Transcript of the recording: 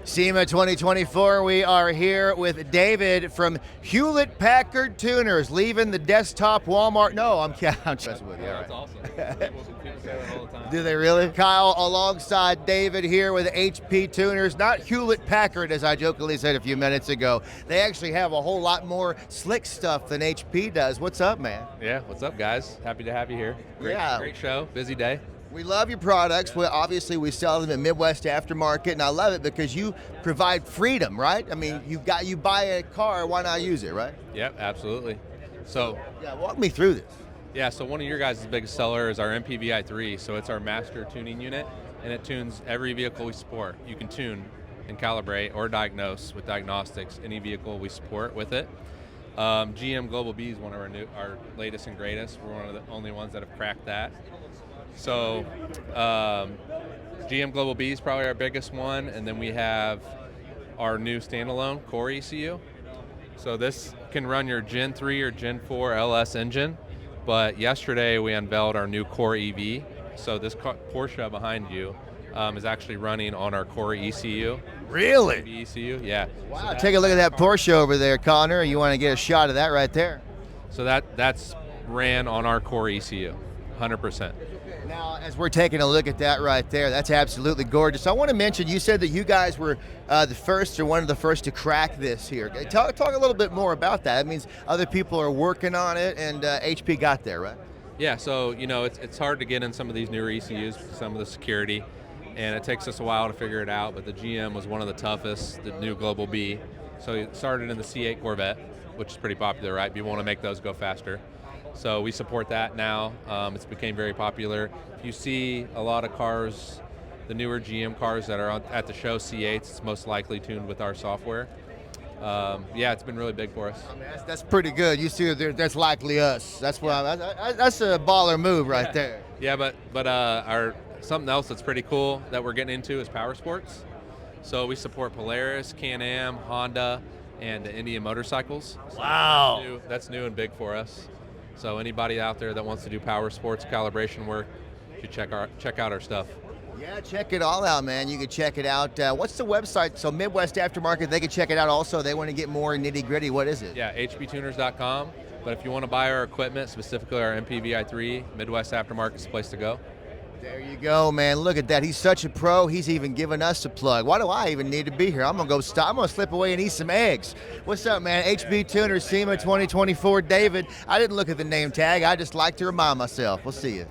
SEMA 2024, we are here with David from Hewlett-Packard Tuners, leaving the desktop Walmart. No, I'm messing with you. Yeah, that's awesome. People say that all the time. Do they really? Kyle alongside David here with HP Tuners, not Hewlett-Packard, as I jokingly said a few minutes ago. They actually have a whole lot more slick stuff than HP does. What's up, man? Yeah, what's up, guys? Happy to have you here. Great show, busy day. We love your products. Well, obviously, we sell them at Midwest Aftermarket, and I love it because you provide freedom, right? I mean, you buy a car, why not use it, right? Yep, absolutely. So, walk me through this. Yeah, so one of your guys' biggest seller is our MPVI3. So it's our master tuning unit, and it tunes every vehicle we support. You can tune and calibrate or diagnose with diagnostics any vehicle we support with it. GM Global B is one of our latest and greatest. We're one of the only ones that have cracked that. So GM Global B is probably our biggest one, and then we have our new standalone Core ECU. So this can run your Gen 3 or Gen 4 LS engine, but yesterday we unveiled our new Core EV. So this Porsche behind you is actually running on our Core ECU. Really? ECU, yeah. Wow, so take a look at that Porsche over there, Connor. You want to get a shot of that right there. So that's ran on our Core ECU, 100%. Now, as we're taking a look at that right there, that's absolutely gorgeous. I want to mention, you said that you guys were the first or one of the first to crack this here. Yeah. Talk a little bit more about that. That means other people are working on it, and HP got there, right? Yeah, so it's hard to get in some of these newer ECUs, some of the security, and it takes us a while to figure it out, but the GM was one of the toughest, the new Global B. So it started in the C8 Corvette, which is pretty popular, right? You want to make those go faster. So we support that now. It's became very popular. If you see a lot of cars, the newer GM cars that are at the show, C8s, it's most likely tuned with our software. Yeah, it's been really big for us. I mean, that's pretty good. You see, that's likely us. That's why that's a baller move right there. Yeah, but our something else that's pretty cool that we're getting into is power sports. So we support Polaris, Can-Am, Honda, and Indian motorcycles. So wow, that's new and big for us. So anybody out there that wants to do power sports calibration work, you should check out our stuff. Yeah, check it all out, man. You can check it out. What's the website? So Midwest Aftermarket, they can check it out also. They want to get more nitty gritty. What is it? Yeah, hptuners.com. But if you want to buy our equipment, specifically our MPVI3, Midwest Aftermarket is the place to go. There you go, man. Look at that. He's such a pro. He's even giving us a plug. Why do I even need to be here? I'm gonna go stop. I'm gonna slip away and eat some eggs. What's up, man? HB Tuners SEMA 2024. David. I didn't look at the name tag. I just like to remind myself. We'll see you.